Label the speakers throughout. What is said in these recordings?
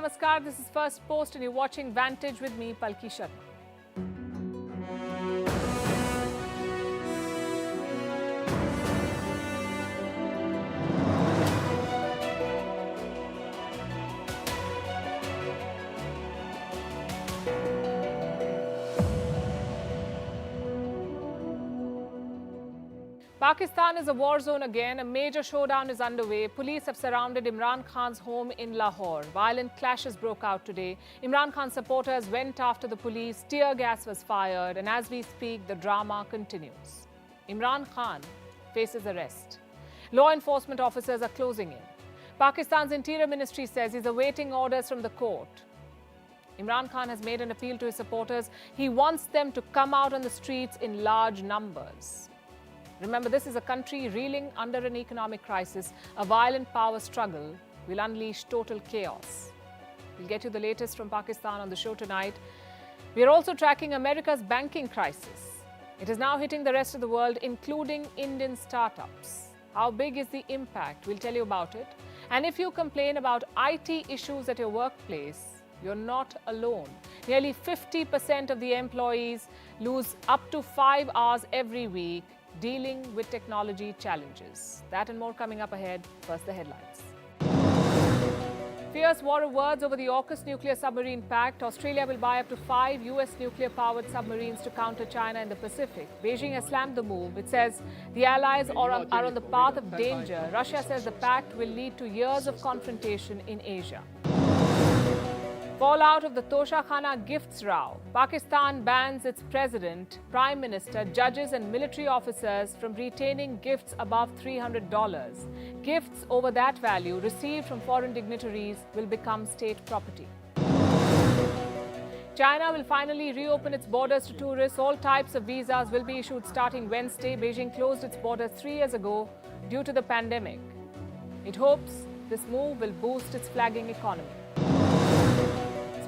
Speaker 1: namaskar. This is Firstpost and you're watching Vantage with me, Palki Sharma. Pakistan is a war zone again. A major showdown is underway. Police have surrounded Imran Khan's home in Lahore. Violent clashes broke out today. Imran Khan's supporters went after the police. Tear gas was fired. And as we speak, the drama continues. Imran Khan faces arrest. Law enforcement officers are closing in. Pakistan's Interior Ministry says he's awaiting orders from the court. Imran Khan has made an appeal to his supporters. He wants them to come out on the streets in large numbers. Remember, this is a country reeling under an economic crisis. A violent power struggle will unleash total chaos. We'll get you the latest from Pakistan on the show tonight. We are also tracking America's banking crisis. It is now hitting the rest of the world, including Indian startups. How big is the impact? We'll tell you about it. And if you complain about IT issues at your workplace, you're not alone. Nearly 50% of the employees lose up to 5 hours every week dealing with technology challenges. That and more coming up ahead. First, the headlines. Fierce war of words over the AUKUS nuclear submarine pact. Australia will buy up to 5 US nuclear-powered submarines to counter China in the Pacific. Beijing has slammed the move. It says the allies are on the path of danger. Russia says the pact will lead to years of confrontation in Asia. Fallout of the Tosha Khana gifts row. Pakistan bans its president, prime minister, judges and military officers from retaining gifts above $300. Gifts over that value received from foreign dignitaries will become state property. China will finally reopen its borders to tourists. All types of visas will be issued starting Wednesday. Beijing closed its borders 3 years ago due to the pandemic. It hopes this move will boost its flagging economy.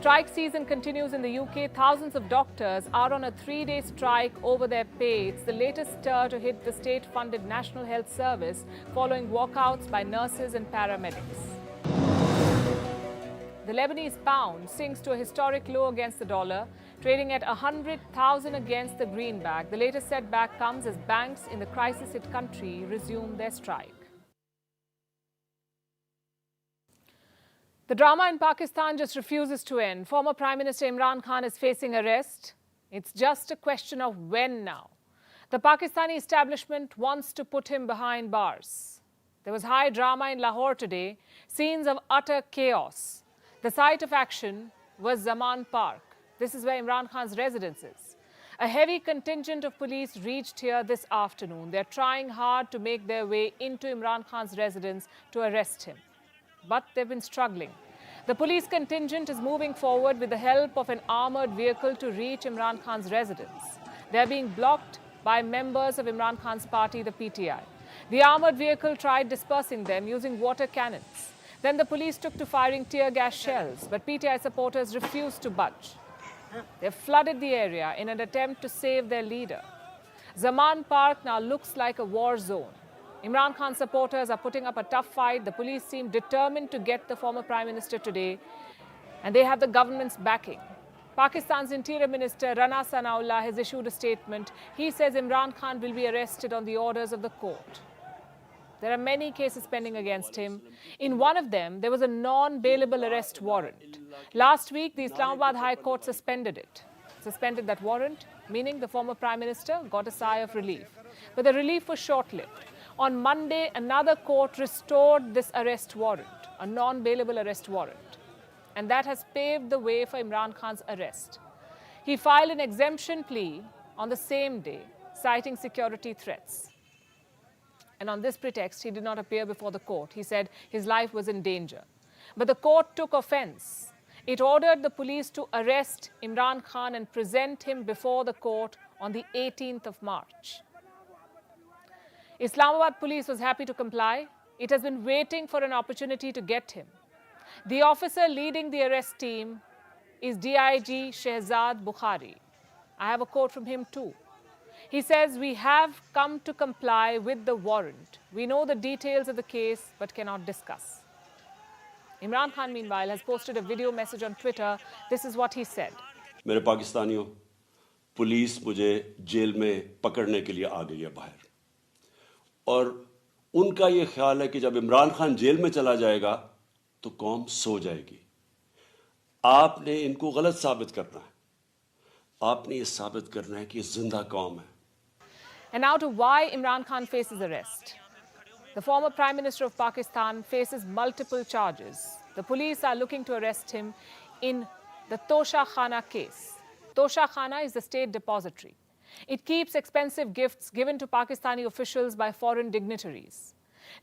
Speaker 1: Strike season continues in the UK. Thousands of doctors are on a 3-day strike over their pay. It's the latest stir to hit the state-funded National Health Service following walkouts by nurses and paramedics. The Lebanese pound sinks to a historic low against the dollar, trading at 100,000 against the greenback. The latest setback comes as banks in the crisis-hit country resume their strike. The drama in Pakistan just refuses to end. Former Prime Minister Imran Khan is facing arrest. It's just a question of when now. The Pakistani establishment wants to put him behind bars. There was high drama in Lahore today, scenes of utter chaos. The site of action was Zaman Park. This is where Imran Khan's residence is. A heavy contingent of police reached here this afternoon. They're trying hard to make their way into Imran Khan's residence to arrest him. But they've been struggling. The police contingent is moving forward with the help of an armored vehicle to reach Imran Khan's residence. They're being blocked by members of Imran Khan's party, the PTI. The armored vehicle tried dispersing them using water cannons. Then the police took to firing tear gas shells, but PTI supporters refused to budge. They've flooded the area in an attempt to save their leader. Zaman Park now looks like a war zone. Imran Khan's supporters are putting up a tough fight. The police seem determined to get the former Prime Minister today, and they have the government's backing. Pakistan's Interior Minister Rana Sanaullah has issued a statement. He says Imran Khan will be arrested on the orders of the court. There are many cases pending against him. In one of them, there was a non-bailable arrest warrant. Last week, the Islamabad High Court suspended it. Suspended that warrant, meaning the former Prime Minister got a sigh of relief. But the relief was short-lived. On Monday, another court restored this arrest warrant, a non-bailable arrest warrant. And that has paved the way for Imran Khan's arrest. He filed an exemption plea on the same day, citing security threats. And on this pretext, he did not appear before the court. He said his life was in danger. But the court took offense. It ordered the police to arrest Imran Khan and present him before the court on the 18th of March. Islamabad police was happy to comply. It has been waiting for an opportunity to get him. The officer leading the arrest team is DIG Shehzad Bukhari. I have a quote from him too. He says, "We have come to comply with the warrant. We know the details of the case but cannot discuss." Imran Khan, meanwhile, has posted a video message on Twitter. This is what he said.
Speaker 2: मेरे पाकिस्तानियों, police मुझे jail में पकड़ने के लिए आ गई है बाहर, और उनका ये ख्याल है कि जब इमरान खान जेल में चला जाएगा तो कौम सो जाएगी। आपने इनको गलत साबित करना है। आपने ये साबित करना है कि ये जिंदा कौम है।
Speaker 1: And now to why Imran Khan faces arrest. The former Prime Minister of Pakistan faces multiple charges. The police are looking to arrest him in the Tosha Khana case. Tosha Khana is the state depository. It keeps expensive gifts given to Pakistani officials by foreign dignitaries.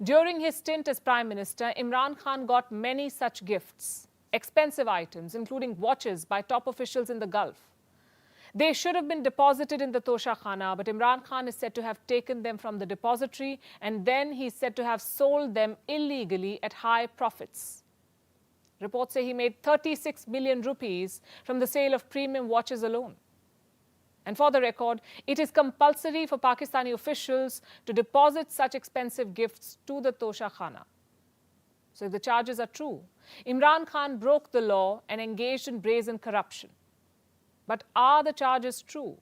Speaker 1: During his stint as Prime Minister, Imran Khan got many such gifts, expensive items, including watches by top officials in the Gulf. They should have been deposited in the Tosha Khana, but Imran Khan is said to have taken them from the depository, and then he's said to have sold them illegally at high profits. Reports say he made 36 million rupees from the sale of premium watches alone. And for the record, it is compulsory for Pakistani officials to deposit such expensive gifts to the Tosha Khana. So if the charges are true, Imran Khan broke the law and engaged in brazen corruption. But are the charges true?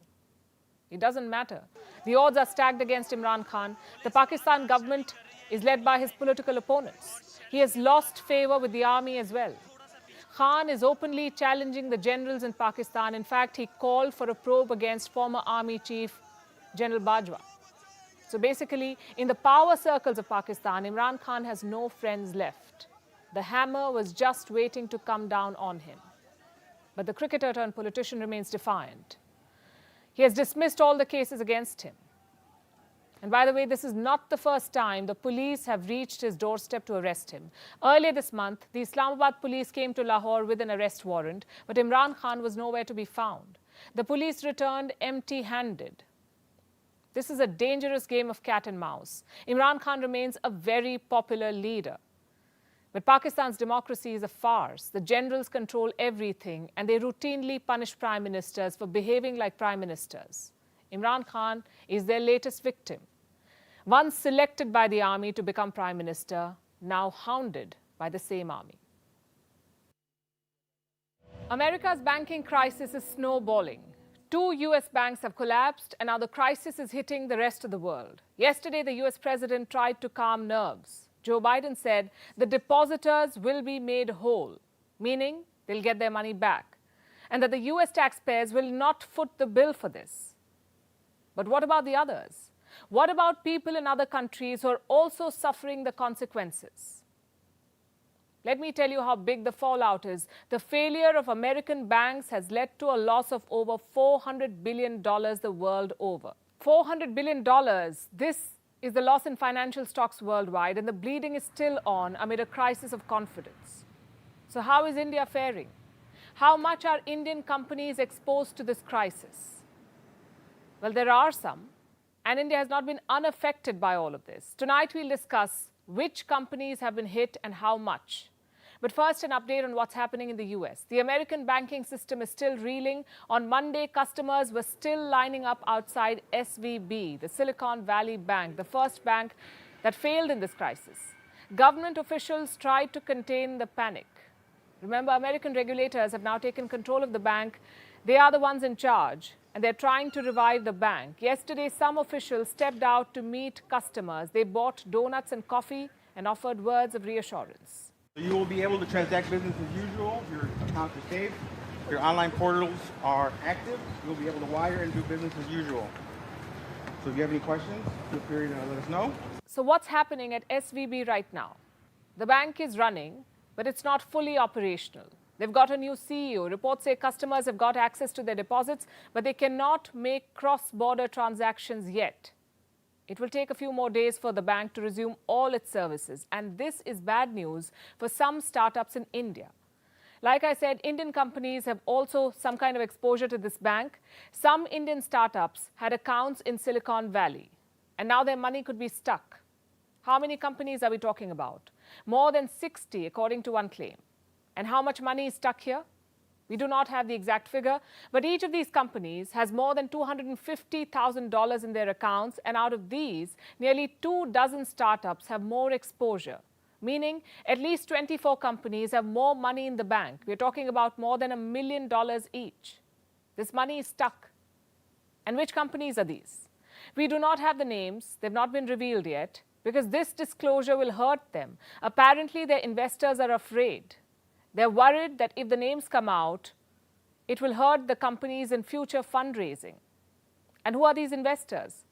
Speaker 1: It doesn't matter. The odds are stacked against Imran Khan. The Pakistan government is led by his political opponents. He has lost favor with the army as well. Khan is openly challenging the generals in Pakistan. In fact, he called for a probe against former army chief General Bajwa. So basically, in the power circles of Pakistan, Imran Khan has no friends left. The hammer was just waiting to come down on him. But the cricketer turned politician remains defiant. He has dismissed all the cases against him. And by the way, this is not the first time the police have reached his doorstep to arrest him. Earlier this month, the Islamabad police came to Lahore with an arrest warrant, but Imran Khan was nowhere to be found. The police returned empty-handed. This is a dangerous game of cat and mouse. Imran Khan remains a very popular leader. But Pakistan's democracy is a farce. The generals control everything, and they routinely punish prime ministers for behaving like prime ministers. Imran Khan is their latest victim. Once selected by the army to become prime minister, now hounded by the same army. America's banking crisis is snowballing. 2 US banks have collapsed, and now the crisis is hitting the rest of the world. Yesterday, the US president tried to calm nerves. Joe Biden said the depositors will be made whole, meaning they'll get their money back, and that the US taxpayers will not foot the bill for this. But what about the others? What about people in other countries who are also suffering the consequences? Let me tell you how big the fallout is. The failure of American banks has led to a loss of over $400 billion the world over. $400 billion. This is the loss in financial stocks worldwide, and the bleeding is still on amid a crisis of confidence. So how is India faring? How much are Indian companies exposed to this crisis? Well, there are some, and India has not been unaffected by all of this. Tonight, we'll discuss which companies have been hit and how much. But first, an update on what's happening in the US. The American banking system is still reeling. On Monday, customers were still lining up outside SVB, the Silicon Valley Bank, the first bank that failed in this crisis. Government officials tried to contain the panic. Remember, American regulators have now taken control of the bank. They are the ones in charge, and they're trying to revive the bank. Yesterday, some officials stepped out to meet customers. They bought donuts and coffee and offered words of reassurance.
Speaker 3: You will be able to transact business as usual. Your accounts are safe. Your online portals are active. You'll be able to wire and do business as usual. So if you have any questions, feel free to let us know.
Speaker 1: So what's happening at SVB right now? The bank is running, but it's not fully operational. They've got a new CEO. Reports say customers have got access to their deposits, but they cannot make cross-border transactions yet. It will take a few more days for the bank to resume all its services. And this is bad news for some startups in India. Like I said, Indian companies have also some kind of exposure to this bank. Some Indian startups had accounts in Silicon Valley, and now their money could be stuck. How many companies are we talking about? More than 60, according to one claim. And how much money is stuck here? We do not have the exact figure, but each of these companies has more than $250,000 in their accounts, and out of these, nearly 24 startups have more exposure. meaning at least 24 companies have more money in the bank. We're talking about more than $1 million each. This money is stuck. And which companies are these? We do not have the names. They've not been revealed yet because this disclosure will hurt them. Apparently, their investors are afraid. They're worried that if the names come out, it will hurt the companies in future fundraising. And who are these investors?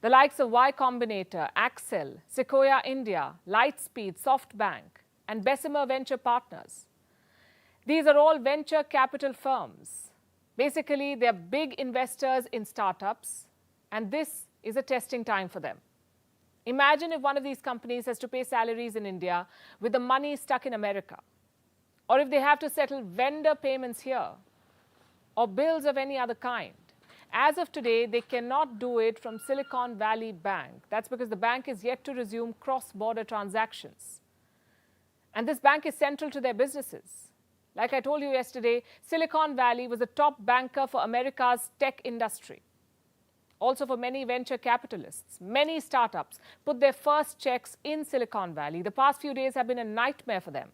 Speaker 1: The likes of Y Combinator, Accel, Sequoia India, Lightspeed, SoftBank, and Bessemer Venture Partners. These are all venture capital firms. Basically, they're big investors in startups, and this is a testing time for them. Imagine if one of these companies has to pay salaries in India with the money stuck in America, or if they have to settle vendor payments here, or bills of any other kind. As of today, they cannot do it from Silicon Valley Bank. That's because the bank is yet to resume cross-border transactions. And this bank is central to their businesses. Like I told you yesterday, Silicon Valley was a top banker for America's tech industry. Also for many venture capitalists, many startups put their first checks in Silicon Valley. The past few days have been a nightmare for them.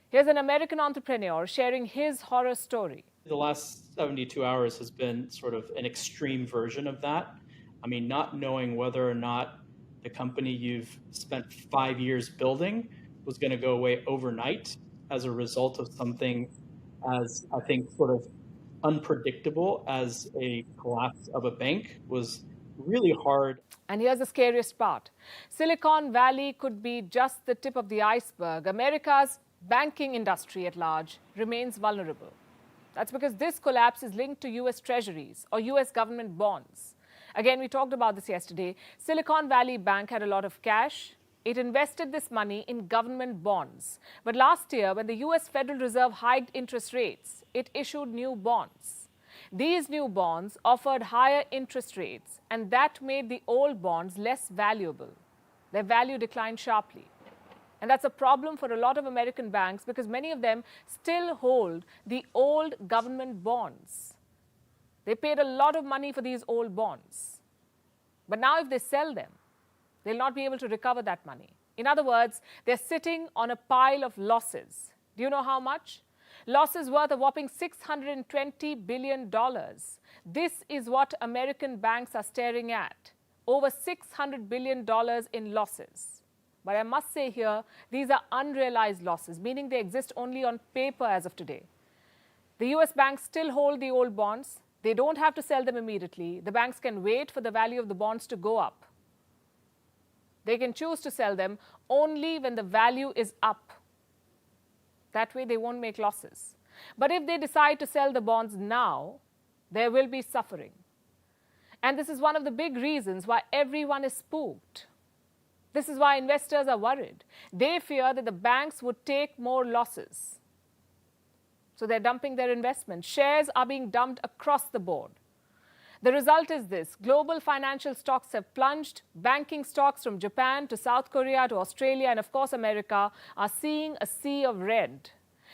Speaker 1: Here's an American entrepreneur sharing his horror story.
Speaker 4: The last 72 hours has been sort of an extreme version of that. I mean, not knowing whether or not the company you've spent 5 years building was going to go away overnight as a result of something as, I think, sort of unpredictable as a collapse of a bank was really hard.
Speaker 1: And here's the scariest part. Silicon Valley could be just the tip of the iceberg. America's banking industry at large remains vulnerable. That's because this collapse is linked to US treasuries or US government bonds. Again, we talked about this yesterday. Silicon Valley Bank had a lot of cash. It invested this money in government bonds. But last year, when the US Federal Reserve hiked interest rates, it issued new bonds. These new bonds offered higher interest rates, and that made the old bonds less valuable. Their value declined sharply. And that's a problem for a lot of American banks because many of them still hold the old government bonds. They paid a lot of money for these old bonds. But now if they sell them, they'll not be able to recover that money. In other words, they're sitting on a pile of losses. Do you know how much? Losses worth a whopping $620 billion. This is what American banks are staring at. Over $600 billion in losses. But I must say here, these are unrealized losses, meaning they exist only on paper as of today. The US banks still hold the old bonds. They don't have to sell them immediately. The banks can wait for the value of the bonds to go up. They can choose to sell them only when the value is up. That way they won't make losses. But if they decide to sell the bonds now, there will be suffering. And this is one of the big reasons why everyone is spooked. This is why investors are worried. They fear that the banks would take more losses. So they're dumping their investment. Shares are being dumped across the board. The result is this. Global financial stocks have plunged. Banking stocks from Japan to South Korea to Australia and, of course, America are seeing a sea of red.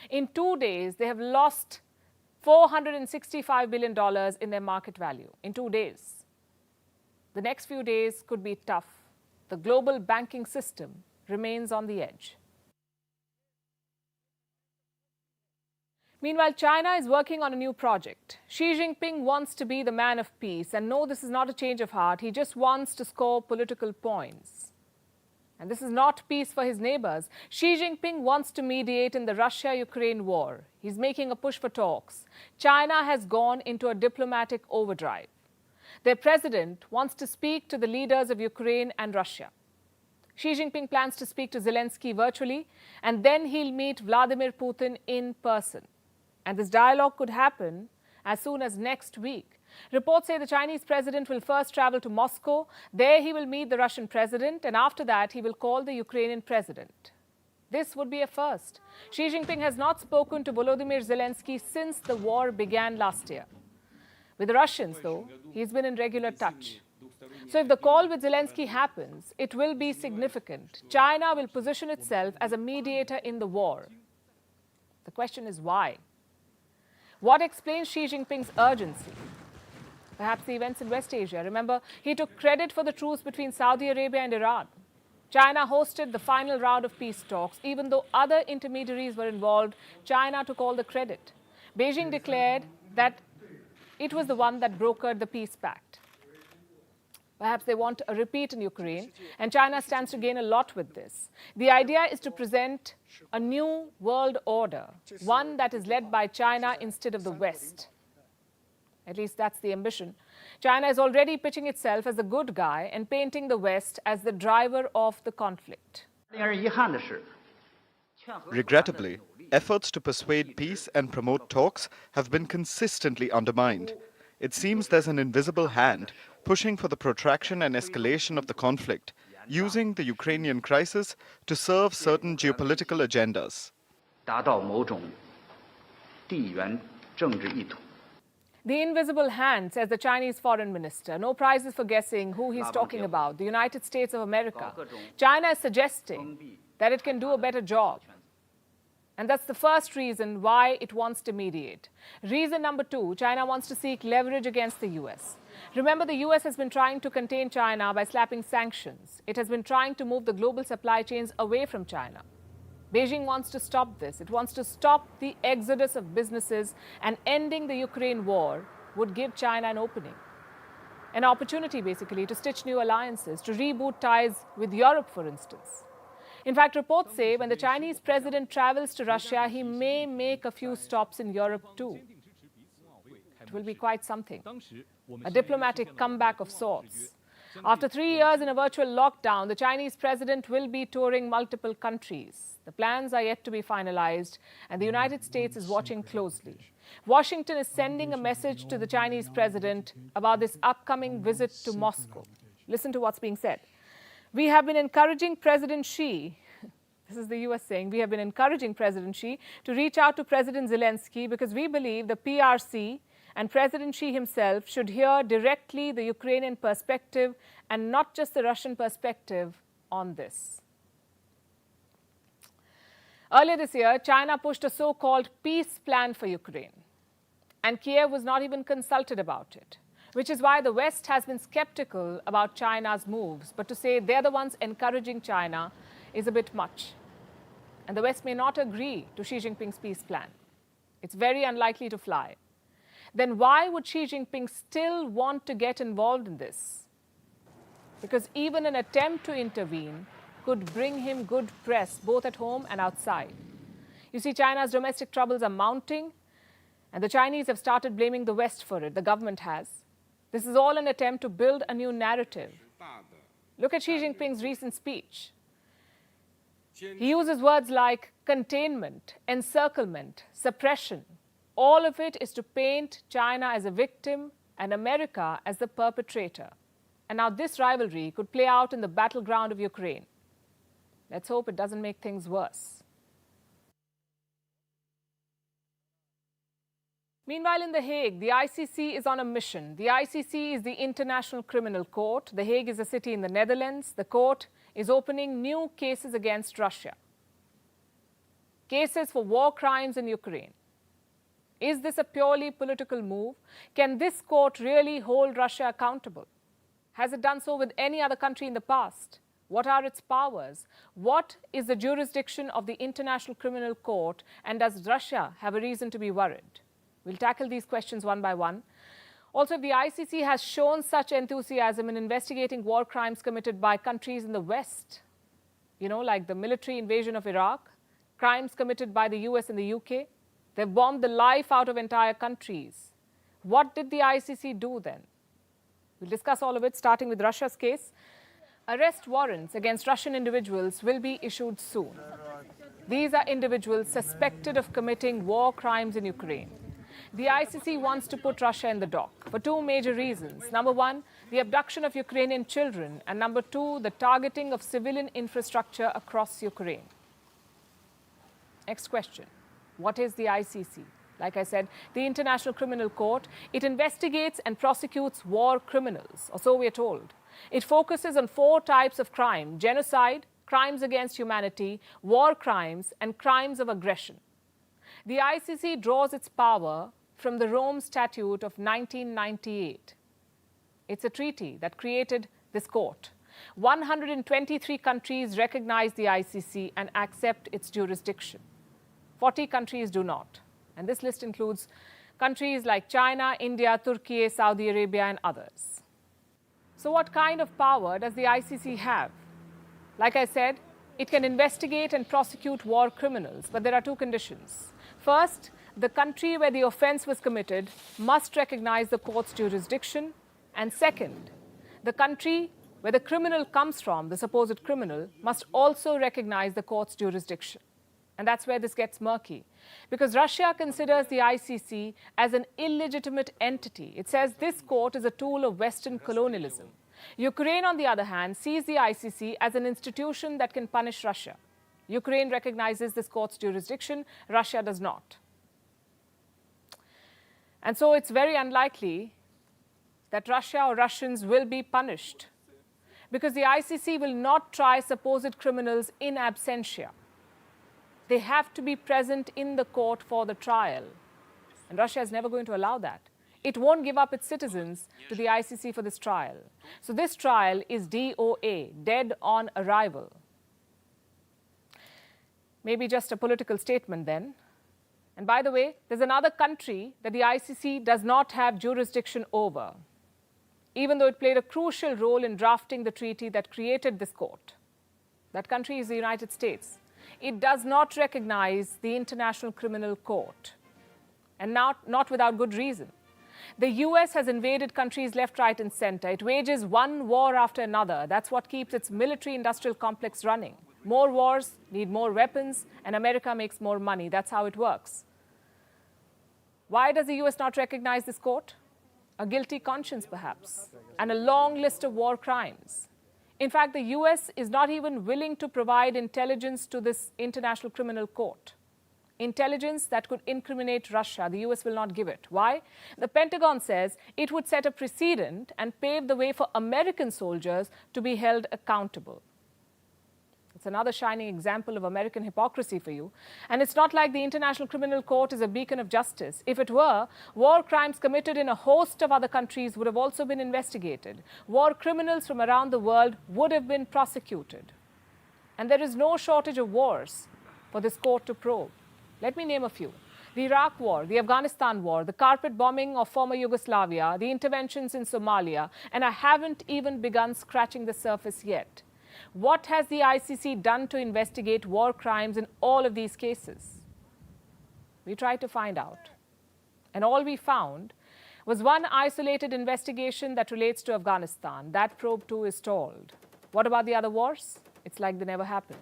Speaker 1: In 2 days, they have lost $465 billion in their market value. In 2 days. The next few days could be tough. The global banking system remains on the edge. Meanwhile, China is working on a new project. Xi Jinping wants to be the man of peace. And no, this is not a change of heart. He just wants to score political points. And this is not peace for his neighbors. Xi Jinping wants to mediate in the Russia-Ukraine war. He's making a push for talks. China has gone into a diplomatic overdrive. Their president wants to speak to the leaders of Ukraine and Russia. Xi Jinping plans to speak to Zelensky virtually, and then he'll meet Vladimir Putin in person. And this dialogue could happen as soon as next week. Reports say the Chinese president will first travel to Moscow. There he will meet the Russian president, and after that he will call the Ukrainian president. This would be a first. Xi Jinping has not spoken to Volodymyr Zelensky since the war began last year. With the Russians, though, he's been in regular touch. So if the call with Zelensky happens, it will be significant. China will position itself as a mediator in the war. The question is why? What explains Xi Jinping's urgency? Perhaps the events in West Asia. Remember, he took credit for the truce between Saudi Arabia and Iran. China hosted the final round of peace talks. Even though other intermediaries were involved, China took all the credit. Beijing declared that it was the one that brokered the peace pact. Perhaps they want a repeat in Ukraine, and China stands to gain a lot with this. The idea is to present a new world order, one that is led by China instead of the West. At least that's the ambition. China is already pitching itself as the good guy and painting the West as the driver of the conflict.
Speaker 5: Regrettably, efforts to persuade peace and promote talks have been consistently undermined. It seems there's an invisible hand pushing for the protraction and escalation of the conflict, using the Ukrainian crisis to serve certain geopolitical agendas.
Speaker 1: The invisible hand, says the Chinese foreign minister. No prizes for guessing who he's talking about. The United States of America. China is suggesting that it can do a better job. And that's the first reason why it wants to mediate. Reason number two, China wants to seek leverage against the US. Remember, the US has been trying to contain China by slapping sanctions. It has been trying to move the global supply chains away from China. Beijing wants to stop this. It wants to stop the exodus of businesses, and ending the Ukraine war would give China an opening. An opportunity, basically, to stitch new alliances, to reboot ties with Europe, for instance. In fact, reports say when the Chinese president travels to Russia, he may make a few stops in Europe too. It will be quite something. A diplomatic comeback of sorts. After 3 years in a virtual lockdown, the Chinese president will be touring multiple countries. The plans are yet to be finalized, and the United States is watching closely. Washington is sending a message to the Chinese president about this upcoming visit to Moscow. Listen to what's being said. We have been encouraging President Xi, this is the US saying, we have been encouraging President Xi to reach out to President Zelensky because we believe the PRC and President Xi himself should hear directly the Ukrainian perspective and not just the Russian perspective on this. Earlier this year, China pushed a so-called peace plan for Ukraine, and Kiev was not even consulted about it, which is why the West has been skeptical about China's moves. But to say they're the ones encouraging China is a bit much. And the West may not agree to Xi Jinping's peace plan. It's very unlikely to fly. Then why would Xi Jinping still want to get involved in this? Because even an attempt to intervene could bring him good press, both at home and outside. You see, China's domestic troubles are mounting, and the Chinese have started blaming the West for it. The government has. This is all an attempt to build a new narrative. Look at Xi Jinping's recent speech. He uses words like containment, encirclement, suppression. All of it is to paint China as a victim and America as the perpetrator. And now this rivalry could play out in the battleground of Ukraine. Let's hope it doesn't make things worse. Meanwhile, in The Hague, the ICC is on a mission. The ICC is the International Criminal Court. The Hague is a city in the Netherlands. The court is opening new cases against Russia. Cases for war crimes in Ukraine. Is this a purely political move? Can this court really hold Russia accountable? Has it done so with any other country in the past? What are its powers? What is the jurisdiction of the International Criminal Court? And does Russia have a reason to be worried? We'll tackle these questions one by one. Also, if the ICC has shown such enthusiasm in investigating war crimes committed by countries in the West, like the military invasion of Iraq, crimes committed by the US and the UK, they've bombed the life out of entire countries. What did the ICC do then? We'll discuss all of it, starting with Russia's case. Arrest warrants against Russian individuals will be issued soon. These are individuals suspected of committing war crimes in Ukraine. The ICC wants to put Russia in the dock for two major reasons. Number one, the abduction of Ukrainian children, and number two, the targeting of civilian infrastructure across Ukraine. Next question. What is the ICC? Like I said, the International Criminal Court, it investigates and prosecutes war criminals, or so we are told. It focuses on 4 types of crime: genocide, crimes against humanity, war crimes, and crimes of aggression. The ICC draws its power from the Rome Statute of 1998. It's a treaty that created this court. 123 countries recognize the ICC and accept its jurisdiction. 40 countries do not. And this list includes countries like China, India, Turkey, Saudi Arabia, and others. So what kind of power does the ICC have? Like I said, it can investigate and prosecute war criminals, but there are two conditions. First, the country where the offense was committed must recognize the court's jurisdiction. And second, the country where the criminal comes from, the supposed criminal, must also recognize the court's jurisdiction. And that's where this gets murky. Because Russia considers the ICC as an illegitimate entity. It says this court is a tool of Western colonialism. Ukraine, on the other hand, sees the ICC as an institution that can punish Russia. Ukraine recognizes this court's jurisdiction, Russia does not. And so it's very unlikely that Russia or Russians will be punished, because the ICC will not try supposed criminals in absentia. They have to be present in the court for the trial. And Russia is never going to allow that. It won't give up its citizens to the ICC for this trial. So this trial is DOA, dead on arrival. Maybe just a political statement then. And by the way, there's another country that the ICC does not have jurisdiction over, even though it played a crucial role in drafting the treaty that created this court. That country is the United States. It does not recognize the International Criminal Court, and not without good reason. The US has invaded countries left, right, and center. It wages one war after another. That's what keeps its military-industrial complex running. More wars need more weapons, and America makes more money. That's how it works. Why does the US not recognize this court? A guilty conscience, perhaps, and a long list of war crimes. In fact, the US is not even willing to provide intelligence to this International Criminal Court. Intelligence that could incriminate Russia, the US will not give it. Why? The Pentagon says it would set a precedent and pave the way for American soldiers to be held accountable. It's another shining example of American hypocrisy for you. And it's not like the International Criminal Court is a beacon of justice. If it were, war crimes committed in a host of other countries would have also been investigated. War criminals from around the world would have been prosecuted. And there is no shortage of wars for this court to probe. Let me name a few. The Iraq War, the Afghanistan War, the carpet bombing of former Yugoslavia, the interventions in Somalia, and I haven't even begun scratching the surface yet. What has the ICC done to investigate war crimes in all of these cases? We tried to find out. And all we found was one isolated investigation that relates to Afghanistan. That probe too is stalled. What about the other wars? It's like they never happened.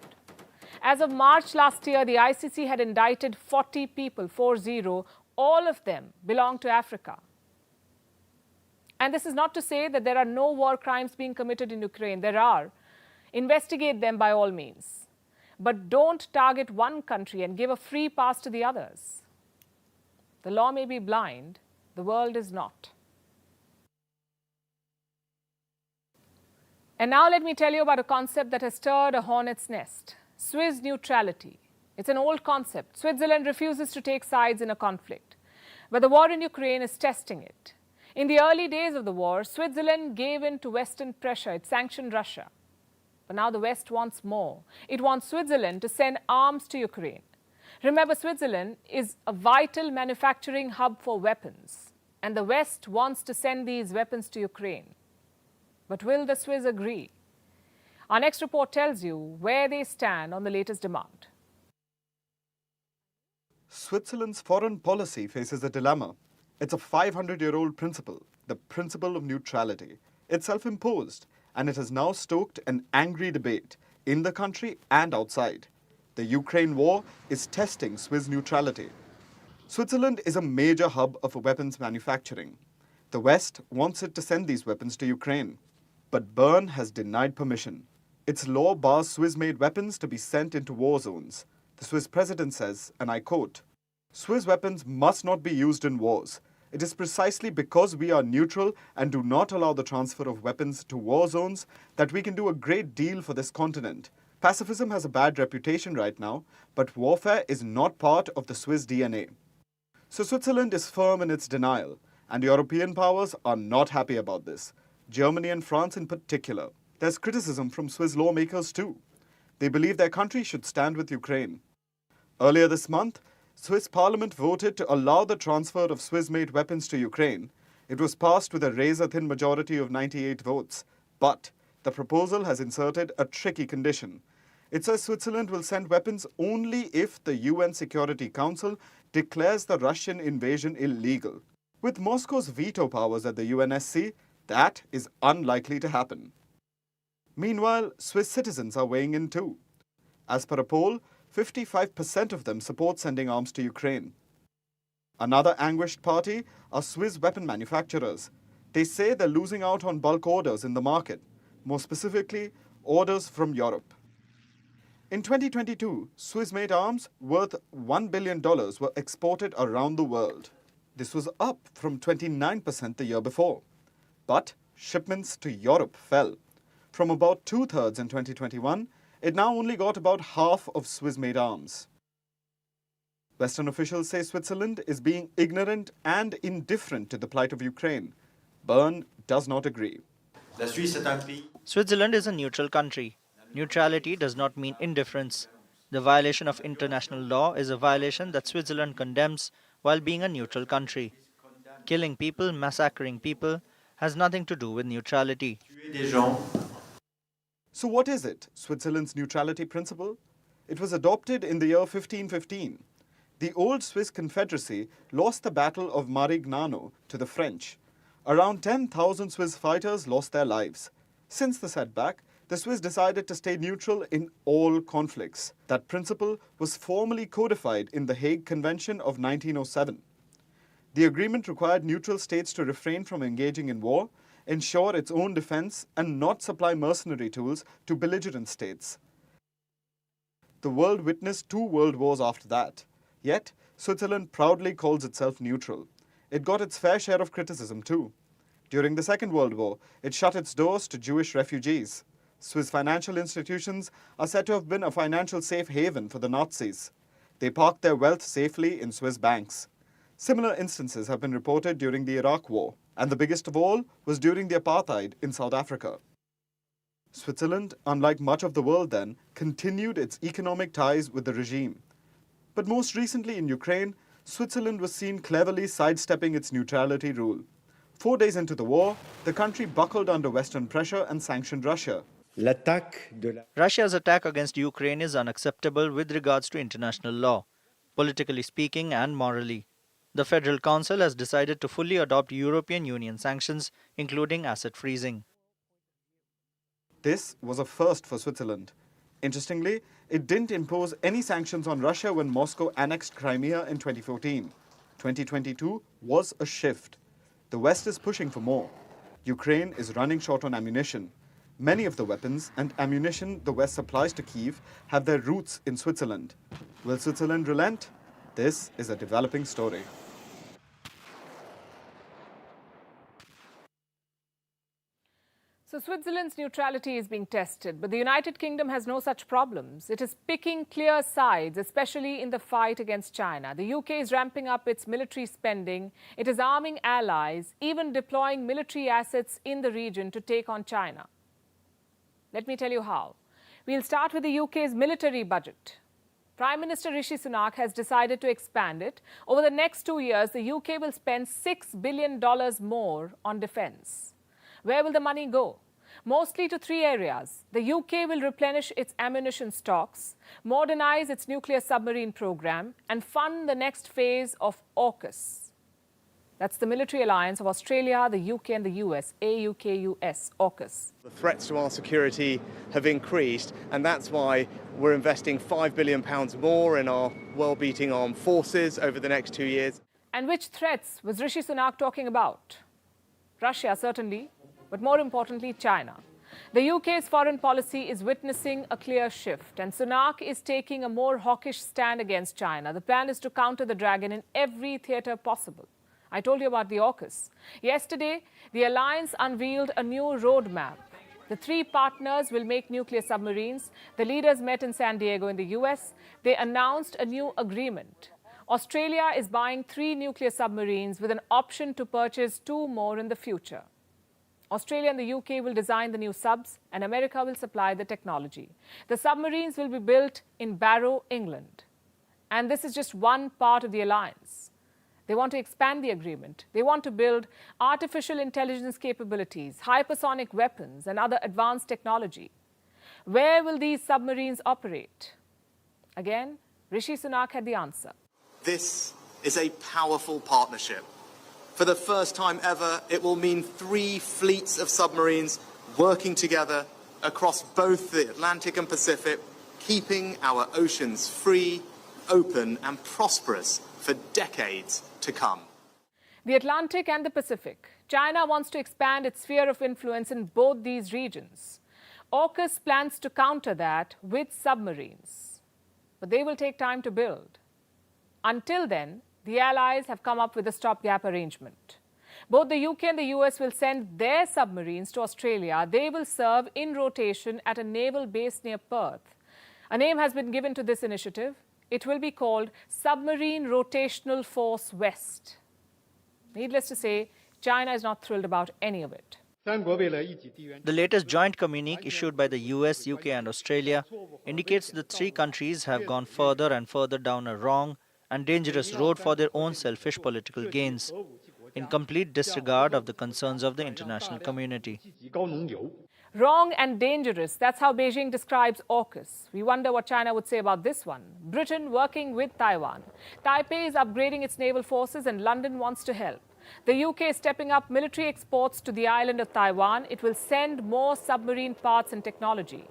Speaker 1: As of March last year, the ICC had indicted 40 people, 40. All of them belong to Africa. And this is not to say that there are no war crimes being committed in Ukraine. There are. Investigate them by all means. But don't target one country and give a free pass to the others. The law may be blind, the world is not. And now let me tell you about a concept that has stirred a hornet's nest. Swiss neutrality. It's an old concept. Switzerland refuses to take sides in a conflict, but the war in Ukraine is testing it. In the early days of the war, Switzerland gave in to Western pressure. It sanctioned Russia. But now the West wants more. It wants Switzerland to send arms to Ukraine. Remember, Switzerland is a vital manufacturing hub for weapons, and the West wants to send these weapons to Ukraine. But will the Swiss agree? Our next report tells you where they stand on the latest demand.
Speaker 5: Switzerland's foreign policy faces a dilemma. It's a 500-year-old principle, the principle of neutrality. It's self-imposed, and it has now stoked an angry debate in the country and outside. The Ukraine war is testing Swiss neutrality. Switzerland is a major hub of weapons manufacturing. The West wants it to send these weapons to Ukraine, but Bern has denied permission. Its law bars Swiss-made weapons to be sent into war zones. The Swiss president says, and I quote, "Swiss weapons must not be used in wars. It is precisely because we are neutral and do not allow the transfer of weapons to war zones that we can do a great deal for this continent. Pacifism has a bad reputation right now, but warfare is not part of the Swiss DNA." So Switzerland is firm in its denial, and European powers are not happy about this, Germany and France in particular. There's criticism from Swiss lawmakers too. They believe their country should stand with Ukraine. Earlier this month, Swiss parliament voted to allow the transfer of Swiss-made weapons to Ukraine. It was passed with a razor-thin majority of 98 votes. But the proposal has inserted a tricky condition. It says Switzerland will send weapons only if the UN Security Council declares the Russian invasion illegal. With Moscow's veto powers at the UNSC, that is unlikely to happen. Meanwhile, Swiss citizens are weighing in too. As per a poll, 55% of them support sending arms to Ukraine. Another anguished party are Swiss weapon manufacturers. They say they're losing out on bulk orders in the market, more specifically, orders from Europe. In 2022, Swiss-made arms worth $1 billion were exported around the world. This was up from 29% the year before. But shipments to Europe fell. From about two-thirds in 2021, it now only got about half of Swiss-made arms. Western officials say Switzerland is being ignorant and indifferent to the plight of Ukraine. Bern does not agree.
Speaker 6: Switzerland is a neutral country. Neutrality does not mean indifference. The violation of international law is a violation that Switzerland condemns while being a neutral country. Killing people, massacring people, has nothing to do with neutrality.
Speaker 5: So what is it, Switzerland's neutrality principle? It was adopted in the year 1515. The old Swiss Confederacy lost the Battle of Marignano to the French. Around 10,000 Swiss fighters lost their lives. Since the setback, the Swiss decided to stay neutral in all conflicts. That principle was formally codified in the Hague Convention of 1907. The agreement required neutral states to refrain from engaging in war, ensure its own defense, and not supply mercenary tools to belligerent states. The world witnessed 2 world wars after that. Yet, Switzerland proudly calls itself neutral. It got its fair share of criticism too. During the Second World War, it shut its doors to Jewish refugees. Swiss financial institutions are said to have been a financial safe haven for the Nazis. They parked their wealth safely in Swiss banks. Similar instances have been reported during the Iraq War, and the biggest of all was during the apartheid in South Africa. Switzerland, unlike much of the world then, continued its economic ties with the regime. But most recently in Ukraine, Switzerland was seen cleverly sidestepping its neutrality rule. 4 days into the war, the country buckled under Western pressure and sanctioned Russia.
Speaker 6: Russia's attack against Ukraine is unacceptable with regards to international law, politically speaking and morally. The Federal Council has decided to fully adopt European Union sanctions, including asset freezing.
Speaker 5: This was a first for Switzerland. Interestingly, it didn't impose any sanctions on Russia when Moscow annexed Crimea in 2014. 2022 was a shift. The West is pushing for more. Ukraine is running short on ammunition. Many of the weapons and ammunition the West supplies to Kyiv have their roots in Switzerland. Will Switzerland relent? This is a developing story.
Speaker 1: So Switzerland's neutrality is being tested, but the United Kingdom has no such problems. It is picking clear sides, especially in the fight against China. The UK is ramping up its military spending. It is arming allies, even deploying military assets in the region to take on China. Let me tell you how. We'll start with the UK's military budget. Prime Minister Rishi Sunak has decided to expand it. Over the next 2 years, the UK will spend $6 billion more on defence. Where will the money go? Mostly to 3 areas. The UK will replenish its ammunition stocks, modernize its nuclear submarine program, and fund the next phase of AUKUS. That's the military alliance of Australia, the UK and the US, AUKUS, AUKUS.
Speaker 7: The threats to our security have increased, and that's why we're investing £5 billion more in our world-beating armed forces over the next 2 years.
Speaker 1: And which threats was Rishi Sunak talking about? Russia, certainly, but more importantly, China. The UK's foreign policy is witnessing a clear shift, and Sunak is taking a more hawkish stand against China. The plan is to counter the dragon in every theatre possible. I told you about the AUKUS. Yesterday, the alliance unveiled a new roadmap. The 3 partners will make nuclear submarines. The leaders met in San Diego in the US. They announced a new agreement. Australia is buying 3 nuclear submarines with an option to purchase 2 more in the future. Australia and the UK will design the new subs, and America will supply the technology. The submarines will be built in Barrow, England. And this is just one part of the alliance. They want to expand the agreement. They want to build artificial intelligence capabilities, hypersonic weapons, and other advanced technology. Where will these submarines operate? Again, Rishi Sunak had the answer.
Speaker 7: This is a powerful partnership. For the first time ever, it will mean 3 fleets of submarines working together across both the Atlantic and Pacific, keeping our oceans free, open, and prosperous for decades to come.
Speaker 1: The Atlantic and the Pacific. China wants to expand its sphere of influence in both these regions. AUKUS plans to counter that with submarines. But they will take time to build. Until then, the allies have come up with a stopgap arrangement. Both the UK and the US will send their submarines to Australia. They will serve in rotation at a naval base near Perth. A name has been given to this initiative. It will be called Submarine Rotational Force West. Needless to say, China is not thrilled about any of it.
Speaker 6: The latest joint communique issued by the US, UK and Australia indicates the 3 countries have gone further and further down a wrong and dangerous road for their own selfish political gains, in complete disregard of the concerns of the international community.
Speaker 1: Wrong and dangerous, that's how Beijing describes AUKUS. We wonder what China would say about this one. Britain working with Taiwan. Taipei is upgrading its naval forces and London wants to help. The UK is stepping up military exports to the island of Taiwan. It will send more submarine parts and technology.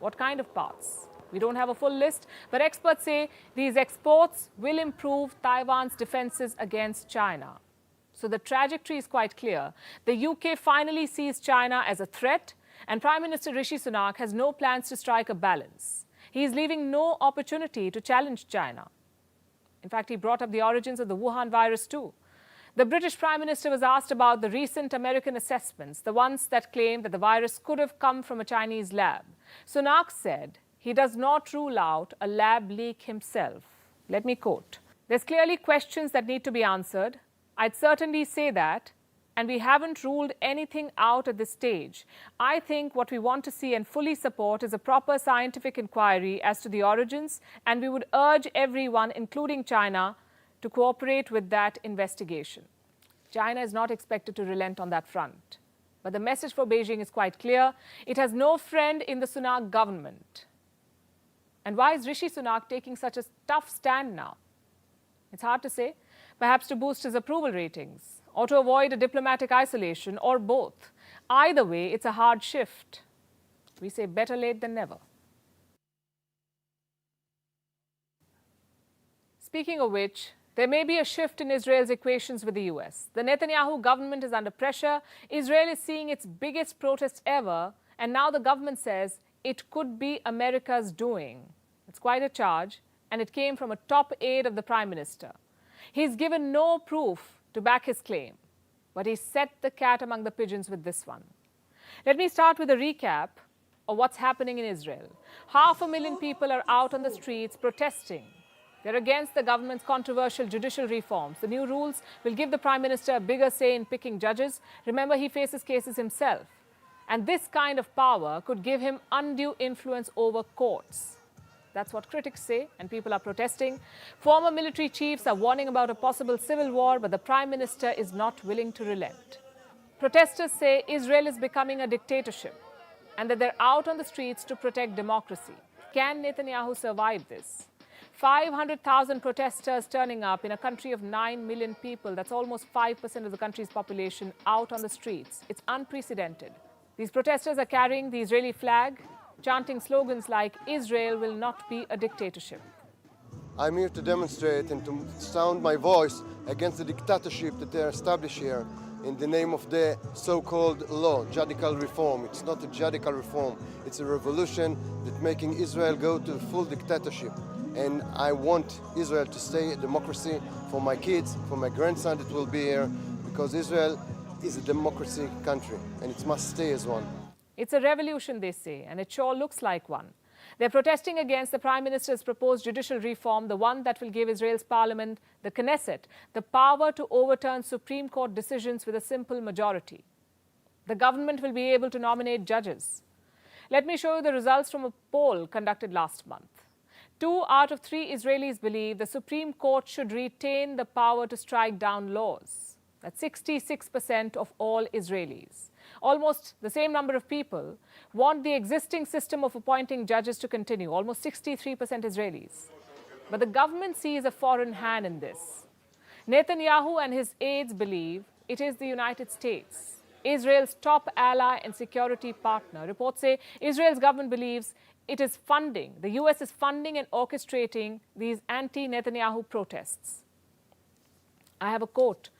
Speaker 1: What kind of parts? We don't have a full list, but experts say these exports will improve Taiwan's defenses against China. So the trajectory is quite clear. The UK finally sees China as a threat, and Prime Minister Rishi Sunak has no plans to strike a balance. He is leaving no opportunity to challenge China. In fact, he brought up the origins of the Wuhan virus too. The British Prime Minister was asked about the recent American assessments, the ones that claim that the virus could have come from a Chinese lab. Sunak said he does not rule out a lab leak himself. Let me quote, "There's clearly questions that need to be answered. I'd certainly say that, and we haven't ruled anything out at this stage. I think what we want to see and fully support is a proper scientific inquiry as to the origins, and we would urge everyone, including China, to cooperate with that investigation." China is not expected to relent on that front. But the message for Beijing is quite clear. It has no friend in the Sunak government. And why is Rishi Sunak taking such a tough stand now? It's hard to say. Perhaps to boost his approval ratings, or to avoid a diplomatic isolation, or both. Either way, it's a hard shift. We say better late than never. Speaking of which, there may be a shift in Israel's equations with the US. The Netanyahu government is under pressure. Israel is seeing its biggest protest ever, and now the government says it could be America's doing. It's quite a charge, and it came from a top aide of the Prime Minister. He's given no proof to back his claim, but he set the cat among the pigeons with this one. Let me start with a recap of what's happening in Israel. 500,000 people are out on the streets protesting. They're against the government's controversial judicial reforms. The new rules will give the Prime Minister a bigger say in picking judges. Remember, he faces cases himself. And this kind of power could give him undue influence over courts. That's what critics say, and people are protesting. Former military chiefs are warning about a possible civil war, but the Prime Minister is not willing to relent. Protesters say Israel is becoming a dictatorship and that they're out on the streets to protect democracy. Can Netanyahu survive this? 500,000 protesters turning up in a country of 9 million people. That's almost 5% of the country's population out on the streets. It's unprecedented. These protesters are carrying the Israeli flag, chanting slogans like, "Israel will not be a dictatorship."
Speaker 8: I'm here to demonstrate and to sound my voice against the dictatorship that they are established here in the name of the so-called law, judicial reform. It's not a judicial reform. It's a revolution that's making Israel go to full dictatorship. And I want Israel to stay a democracy for my kids, for my grandson that will be here, because Israel is a democracy country and it must stay as one.
Speaker 1: It's a revolution, they say, and it sure looks like one. They're protesting against the Prime Minister's proposed judicial reform, the one that will give Israel's parliament, the Knesset, the power to overturn Supreme Court decisions with a simple majority. The government will be able to nominate judges. Let me show you the results from a poll conducted last month. 2 out of 3 Israelis believe the Supreme Court should retain the power to strike down laws. That's 66% of all Israelis. Almost the same number of people want the existing system of appointing judges to continue, almost 63% Israelis. But the government sees a foreign hand in this. Netanyahu and his aides believe it is the United States, Israel's top ally and security partner. Reports say Israel's government believes it is funding, the US is funding and orchestrating these anti-Netanyahu protests. I have a quote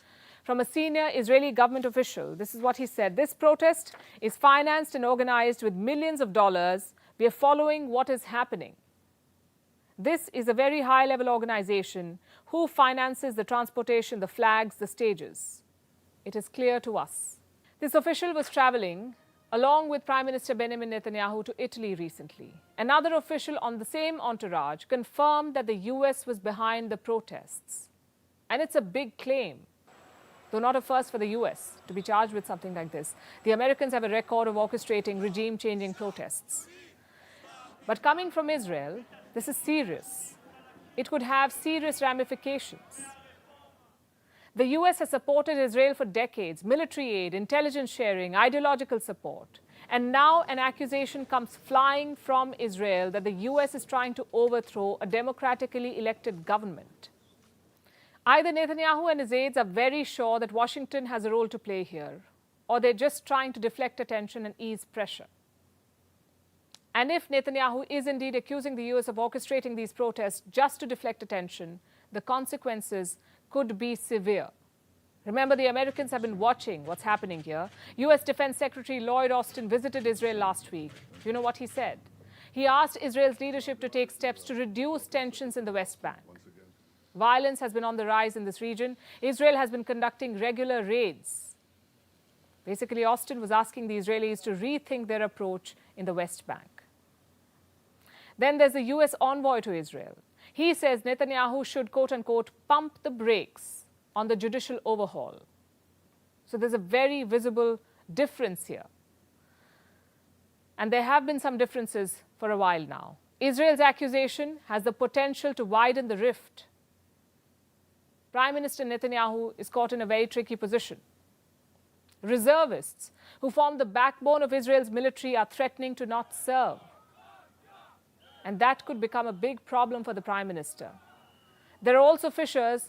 Speaker 1: from a senior Israeli government official. This is what he said. This protest is financed and organized with millions of dollars. We are following what is happening. This is a very high-level organization. Who finances the transportation, the flags, the stages? It is clear to us. This official was traveling along with Prime Minister Benjamin Netanyahu to Italy recently. Another official on the same entourage confirmed that the US was behind the protests. And it's a big claim, though not a first for the US to be charged with something like this. The Americans have a record of orchestrating regime-changing protests. But coming from Israel, this is serious. It could have serious ramifications. The US has supported Israel for decades, military aid, intelligence sharing, ideological support. And now an accusation comes flying from Israel that the US is trying to overthrow a democratically elected government. Either Netanyahu and his aides are very sure that Washington has a role to play here, or they're just trying to deflect attention and ease pressure. And if Netanyahu is indeed accusing the US of orchestrating these protests just to deflect attention, the consequences could be severe. Remember, the Americans have been watching what's happening here. US Defense Secretary Lloyd Austin visited Israel last week. You know what he said? He asked Israel's leadership to take steps to reduce tensions in the West Bank. Violence has been on the rise in this region. Israel has been conducting regular raids. Basically, Austin was asking the Israelis to rethink their approach in the West Bank. Then there's the US envoy to Israel. He says Netanyahu should, quote-unquote, pump the brakes on the judicial overhaul. So there's a very visible difference here. And there have been some differences for a while now. Israel's accusation has the potential to widen the rift. Prime Minister Netanyahu is caught in a very tricky position. Reservists who form the backbone of Israel's military are threatening to not serve. And that could become a big problem for the Prime Minister. There are also fissures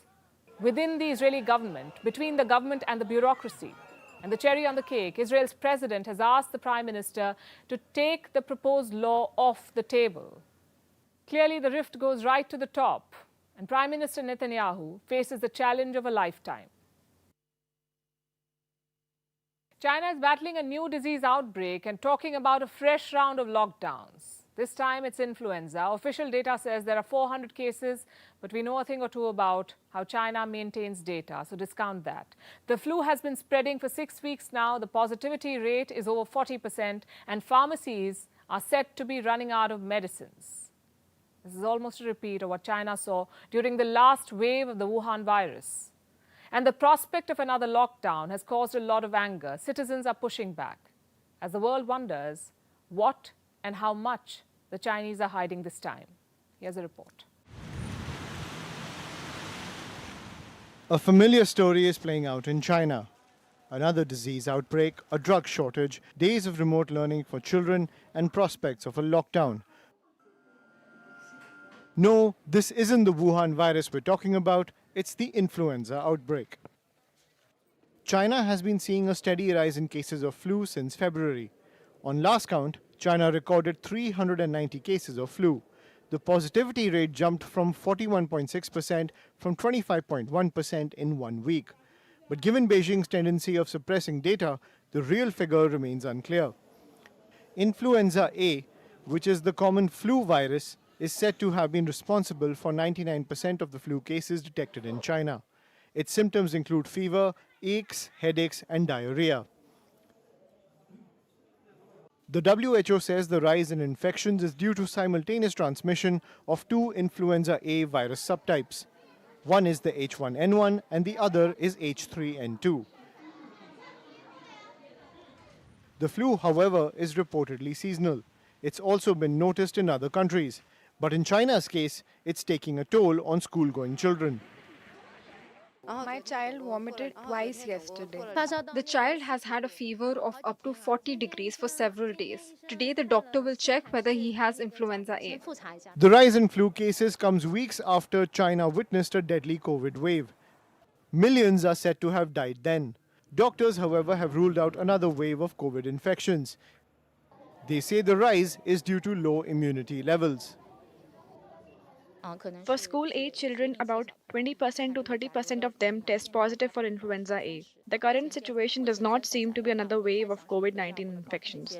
Speaker 1: within the Israeli government, between the government and the bureaucracy. And the cherry on the cake, Israel's president has asked the Prime Minister to take the proposed law off the table. Clearly, the rift goes right to the top, and Prime Minister Netanyahu faces the challenge of a lifetime. China is battling a new disease outbreak and talking about a fresh round of lockdowns. This time it's influenza. Official data says there are 400 cases, but we know a thing or two about how China maintains data, so discount that. The flu has been spreading for 6 weeks now. The positivity rate is over 40%, and pharmacies are said to be running out of medicines. This is almost a repeat of what China saw during the last wave of the Wuhan virus. And the prospect of another lockdown has caused a lot of anger. Citizens are pushing back as the world wonders what and how much the Chinese are hiding this time. Here's a report.
Speaker 9: A familiar story is playing out in China. Another disease outbreak, a drug shortage, days of remote learning for children, and prospects of a lockdown. No, this isn't the Wuhan virus we're talking about, it's the influenza outbreak. China has been seeing a steady rise in cases of flu since February. On last count, China recorded 390 cases of flu. The positivity rate jumped from 41.6% from 25.1% in 1 week. But given Beijing's tendency of suppressing data, the real figure remains unclear. Influenza A, which is the common flu virus, is said to have been responsible for 99% of the flu cases detected in China. Its symptoms include fever, aches, headaches, and diarrhea. The WHO says the rise in infections is due to simultaneous transmission of 2 influenza A virus subtypes. One is the H1N1 and the other is H3N2. The flu, however, is reportedly seasonal. It's also been noticed in other countries. But in China's case, it's taking a toll on school-going children.
Speaker 10: My child vomited twice yesterday. The child has had a fever of up to 40 degrees for several days. Today, the doctor will check whether he has influenza A.
Speaker 9: The rise in flu cases comes weeks after China witnessed a deadly COVID wave. Millions are said to have died then. Doctors, however, have ruled out another wave of COVID infections. They say the rise is due to low immunity levels.
Speaker 10: For school-age children, about 20% to 30% of them test positive for influenza A. The current situation does not seem to be another wave of COVID-19 infections.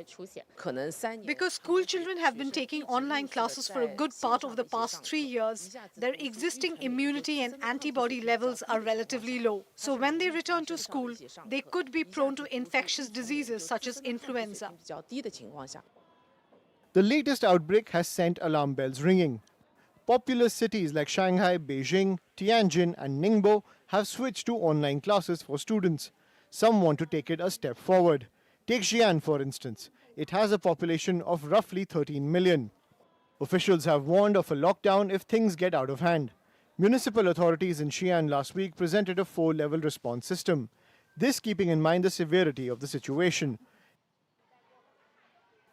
Speaker 11: Because school children have been taking online classes for a good part of the past 3 years, their existing immunity and antibody levels are relatively low. So when they return to school, they could be prone to infectious diseases such as influenza.
Speaker 9: The latest outbreak has sent alarm bells ringing. Populous cities like Shanghai, Beijing, Tianjin and Ningbo have switched to online classes for students. Some want to take it a step forward. Take Xi'an, for instance. It has a population of roughly 13 million. Officials have warned of a lockdown if things get out of hand. Municipal authorities in Xi'an last week presented a 4-level response system. This keeping in mind the severity of the situation.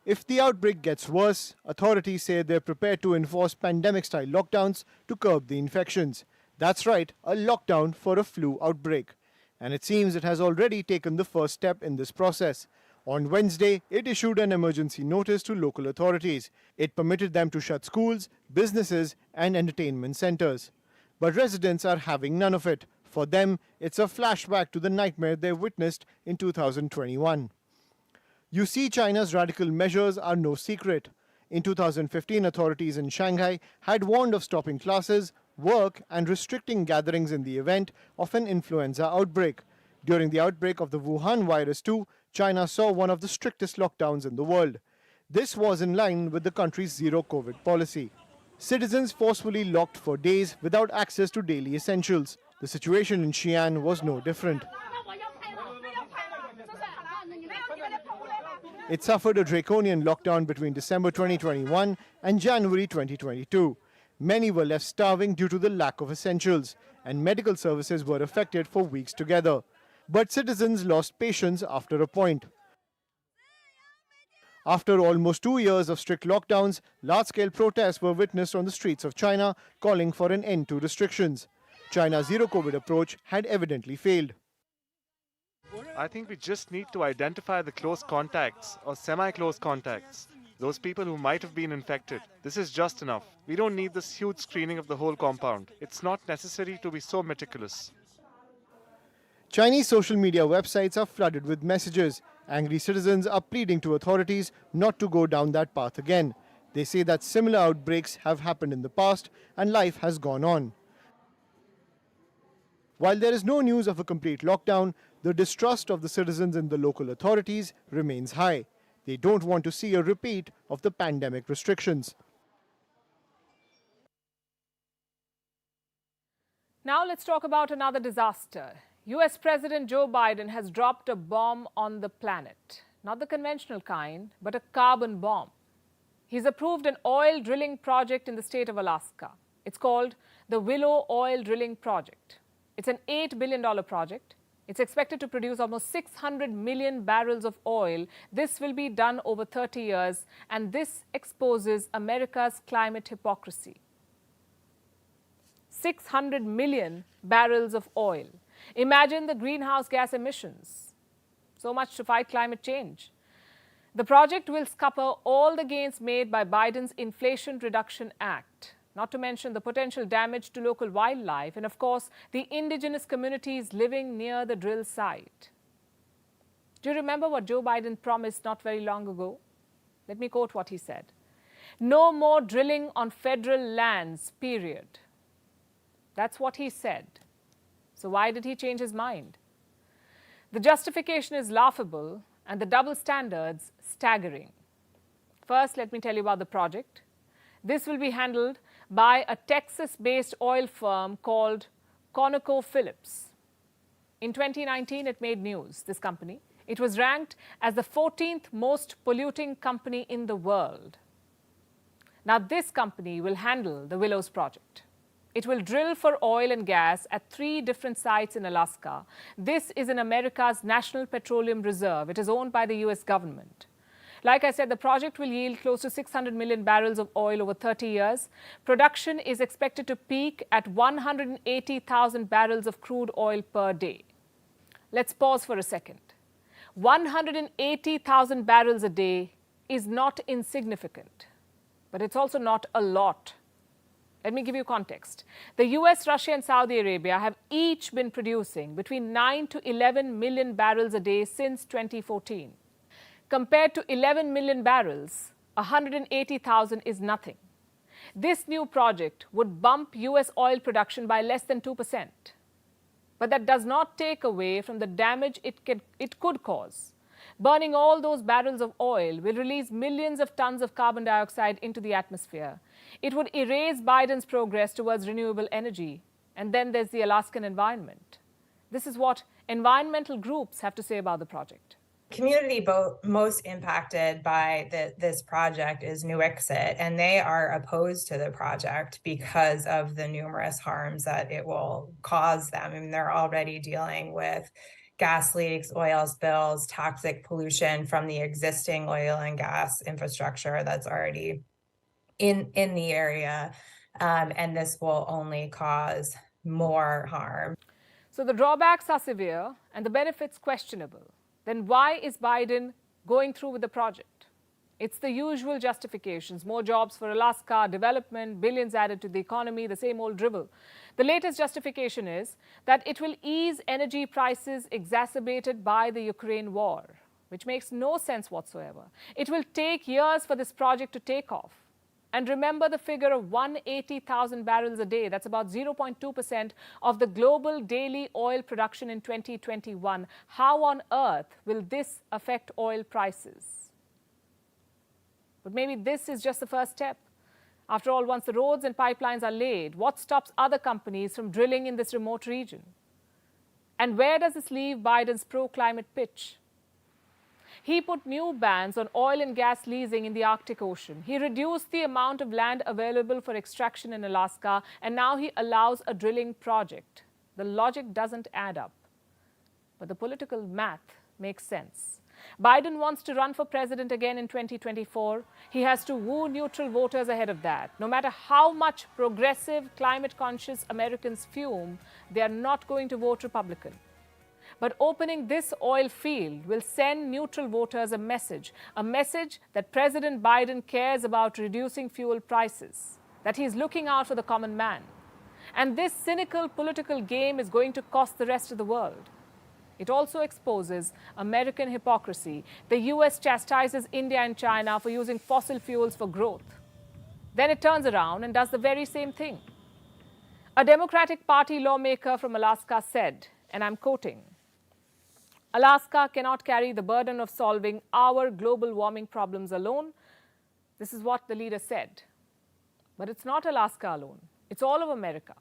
Speaker 9: If the outbreak gets worse, authorities say they're prepared to enforce pandemic-style lockdowns to curb the infections. That's right, a lockdown for a flu outbreak. And it seems it has already taken the first step in this process. On Wednesday, it issued an emergency notice to local authorities. It permitted them to shut schools, businesses and entertainment centers. But residents are having none of it. For them, it's a flashback to the nightmare they witnessed in 2021. You see, China's radical measures are no secret. In 2015, authorities in Shanghai had warned of stopping classes, work and restricting gatherings in the event of an influenza outbreak. During the outbreak of the Wuhan virus too, China saw one of the strictest lockdowns in the world. This was in line with the country's zero-COVID policy. Citizens forcefully locked for days without access to daily essentials. The situation in Xi'an was no different. It suffered a draconian lockdown between December 2021 and January 2022. Many were left starving due to the lack of essentials, and medical services were affected for weeks together. But citizens lost patience after a point. After almost 2 years of strict lockdowns, large-scale protests were witnessed on the streets of China, calling for an end to restrictions. China's zero-COVID approach had evidently failed.
Speaker 12: I think we just need to identify the close contacts or semi-close contacts, those people who might have been infected. This is just enough. We don't need this huge screening of the whole compound. It's not necessary to be so meticulous.
Speaker 9: Chinese social media websites are flooded with messages. Angry citizens are pleading to authorities not to go down that path again. They say that similar outbreaks have happened in the past and life has gone on. While there is no news of a complete lockdown, the distrust of the citizens in the local authorities remains high. They don't want to see a repeat of the pandemic restrictions.
Speaker 1: Now let's talk about another disaster. US President Joe Biden has dropped a bomb on the planet. Not the conventional kind, but a carbon bomb. He's approved an oil drilling project in the state of Alaska. It's called the Willow Oil Drilling Project. It's an $8 billion project. It's expected to produce almost 600 million barrels of oil. This will be done over 30 years, and this exposes America's climate hypocrisy. 600 million barrels of oil. Imagine the greenhouse gas emissions. So much to fight climate change. The project will scupper all the gains made by Biden's Inflation Reduction Act, not to mention the potential damage to local wildlife and, of course, the indigenous communities living near the drill site. Do you remember what Joe Biden promised not very long ago? Let me quote what he said. No more drilling on federal lands, period. That's what he said. So why did he change his mind? The justification is laughable and the double standards staggering. First, let me tell you about the project. This will be handled by a Texas-based oil firm called ConocoPhillips. In 2019, it made news, this company. It was ranked as the 14th most polluting company in the world. Now, this company will handle the Willows project. It will drill for oil and gas at 3 different sites in Alaska. This is in America's National Petroleum Reserve. It is owned by the US government. Like I said, the project will yield close to 600 million barrels of oil over 30 years. Production is expected to peak at 180,000 barrels of crude oil per day. Let's pause for a second. 180,000 barrels a day is not insignificant, but it's also not a lot. Let me give you context. The US, Russia, and Saudi Arabia have each been producing between 9 to 11 million barrels a day since 2014. Compared to 11 million barrels, 180,000 is nothing. This new project would bump US oil production by less than 2%. But that does not take away from the damage it could cause. Burning all those barrels of oil will release millions of tons of carbon dioxide into the atmosphere. It would erase Biden's progress towards renewable energy. And then there's the Alaskan environment. This is what environmental groups have to say about the project.
Speaker 13: Community most impacted by this project is Nuiqsut, and they are opposed to the project because of the numerous harms that it will cause them. I mean, they're already dealing with gas leaks, oil spills, toxic pollution from the existing oil and gas infrastructure that's already in the area, and this will only cause more harm.
Speaker 1: So the drawbacks are severe and the benefits questionable. Then why is Biden going through with the project? It's the usual justifications: more jobs for Alaska, development, billions added to the economy, the same old dribble. The latest justification is that it will ease energy prices exacerbated by the Ukraine war, which makes no sense whatsoever. It will take years for this project to take off. And remember the figure of 180,000 barrels a day. That's about 0.2% of the global daily oil production in 2021. How on earth will this affect oil prices? But maybe this is just the first step. After all, once the roads and pipelines are laid, what stops other companies from drilling in this remote region? And where does this leave Biden's pro-climate pitch? He put new bans on oil and gas leasing in the Arctic Ocean. He reduced the amount of land available for extraction in Alaska, and now he allows a drilling project. The logic doesn't add up, but the political math makes sense. Biden wants to run for president again in 2024. He has to woo neutral voters ahead of that. No matter how much progressive, climate-conscious Americans fume, they are not going to vote Republican. But opening this oil field will send neutral voters a message that President Biden cares about reducing fuel prices, that he's looking out for the common man. And this cynical political game is going to cost the rest of the world. It also exposes American hypocrisy. The US chastises India and China for using fossil fuels for growth. Then it turns around and does the very same thing. A Democratic Party lawmaker from Alaska said, and I'm quoting, "Alaska cannot carry the burden of solving our global warming problems alone." This is what the leader said. But it's not Alaska alone. It's all of America.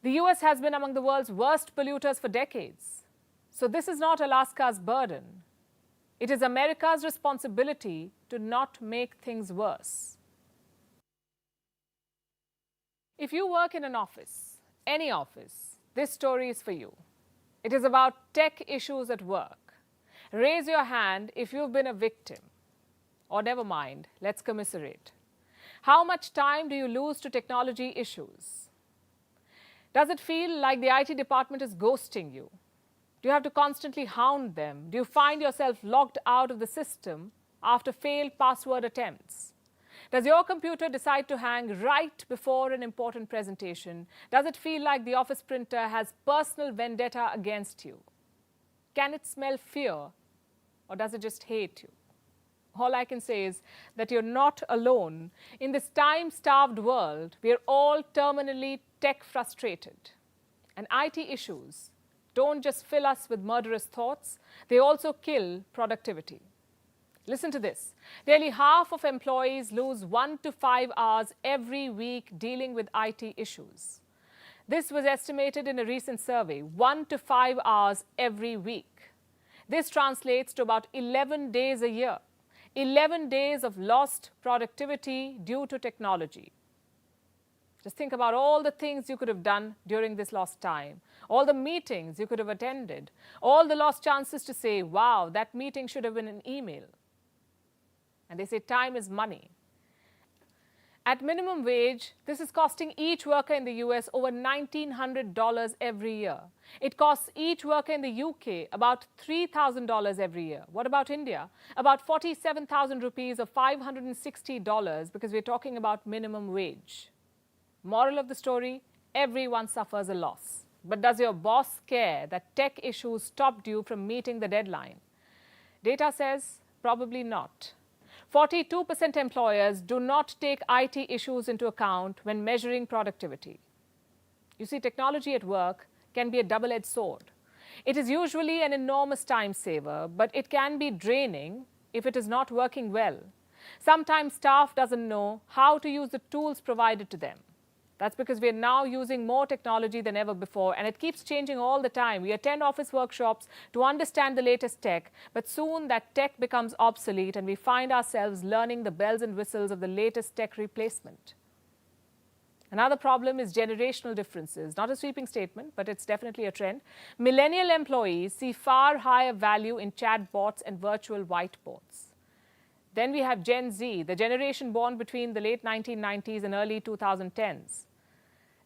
Speaker 1: The US has been among the world's worst polluters for decades. So this is not Alaska's burden. It is America's responsibility to not make things worse. If you work in an office, any office, this story is for you. It is about tech issues at work. Raise your hand if you've been a victim. Or never mind, let's commiserate. How much time do you lose to technology issues? Does it feel like the IT department is ghosting you? Do you have to constantly hound them? Do you find yourself logged out of the system after failed password attempts? Does your computer decide to hang right before an important presentation? Does it feel like the office printer has personal vendetta against you? Can it smell fear, or does it just hate you? All I can say is that you're not alone. In this time-starved world, we are all terminally tech-frustrated. And IT issues don't just fill us with murderous thoughts, they also kill productivity. Listen to this. Nearly half of employees lose 1 to 5 hours every week dealing with IT issues. This was estimated in a recent survey, 1 to 5 hours every week. This translates to about 11 days a year. 11 days of lost productivity due to technology. Just think about all the things you could have done during this lost time, all the meetings you could have attended, all the lost chances to say, wow, that meeting should have been an email. And they say time is money. At minimum wage, this is costing each worker in the US over $1,900 every year. It costs each worker in the UK about $3,000 every year. What about India? About 47,000 rupees or $560 because we're talking about minimum wage. Moral of the story, everyone suffers a loss. But does your boss care that tech issues stopped you from meeting the deadline? Data says probably not. 42% employers do not take IT issues into account when measuring productivity. You see, technology at work can be a double-edged sword. It is usually an enormous time saver, but it can be draining if it is not working well. Sometimes staff doesn't know how to use the tools provided to them. That's because we are now using more technology than ever before, and it keeps changing all the time. We attend office workshops to understand the latest tech, but soon that tech becomes obsolete and we find ourselves learning the bells and whistles of the latest tech replacement. Another problem is generational differences. Not a sweeping statement, but it's definitely a trend. Millennial employees see far higher value in chatbots and virtual whiteboards. Then we have Gen Z, the generation born between the late 1990s and early 2010s.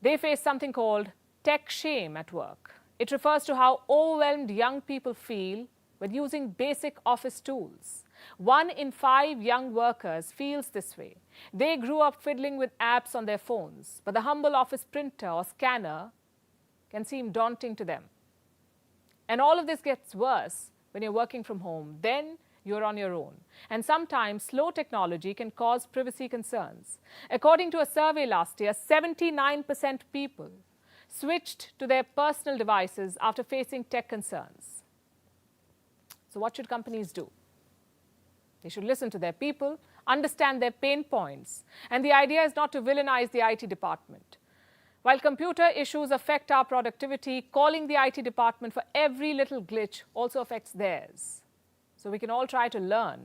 Speaker 1: They face something called tech shame at work. It refers to how overwhelmed young people feel when using basic office tools. 1 in 5 young workers feels this way. They grew up fiddling with apps on their phones, but the humble office printer or scanner can seem daunting to them. And all of this gets worse when you're working from home. Then you're on your own. And sometimes slow technology can cause privacy concerns. According to a survey last year, 79% people switched to their personal devices after facing tech concerns. So what should companies do? They should listen to their people, understand their pain points. And the idea is not to villainize the IT department. While computer issues affect our productivity, calling the IT department for every little glitch also affects theirs. So we can all try to learn.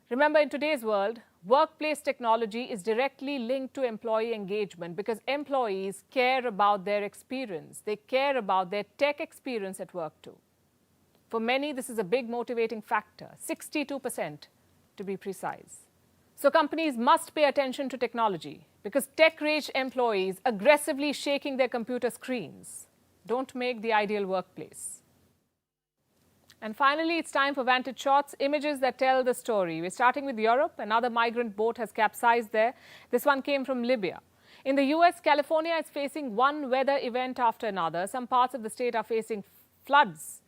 Speaker 1: Remember, in today's world, workplace technology is directly linked to employee engagement because employees care about their experience. They care about their tech experience at work too. For many, this is a big motivating factor, 62% to be precise. So companies must pay attention to technology because tech-raged employees aggressively shaking their computer screens don't make the ideal workplace. And finally, it's time for Vantage Shots, images that tell the story. We're starting with Europe. Another migrant boat has capsized there. This one came from Libya. In the US, California is facing one weather event after another. Some parts of the state are facing floods.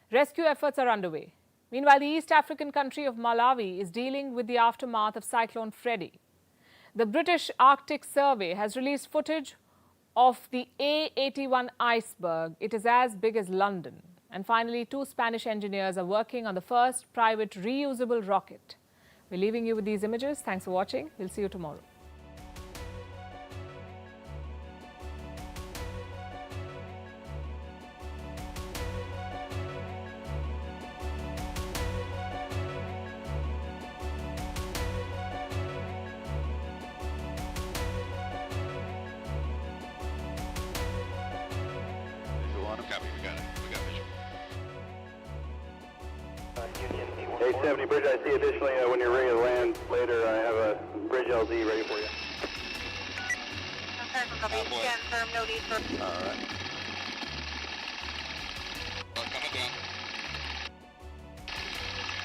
Speaker 1: Rescue efforts are underway. Meanwhile, the East African country of Malawi is dealing with the aftermath of Cyclone Freddy. The British Arctic Survey has released footage of the A81 iceberg. It is as big as London. And finally, 2 Spanish engineers are working on the first private reusable rocket. We're leaving you with these images. Thanks for watching. We'll see you tomorrow.
Speaker 14: A70 bridge, I see. Additionally, when you're ready to land later, I have a bridge LZ ready for you.
Speaker 15: Scan firm, no need for...
Speaker 14: All right.
Speaker 15: Coming down.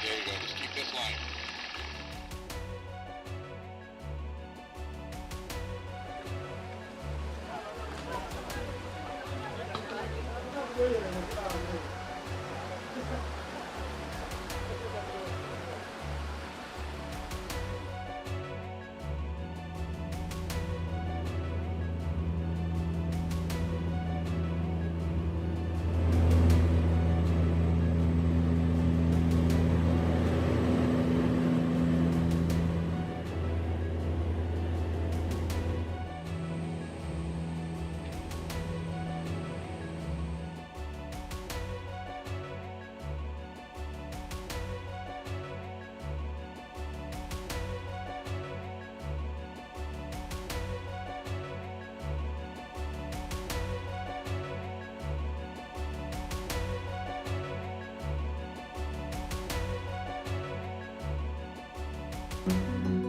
Speaker 15: There you go. Just keep this line.
Speaker 1: News.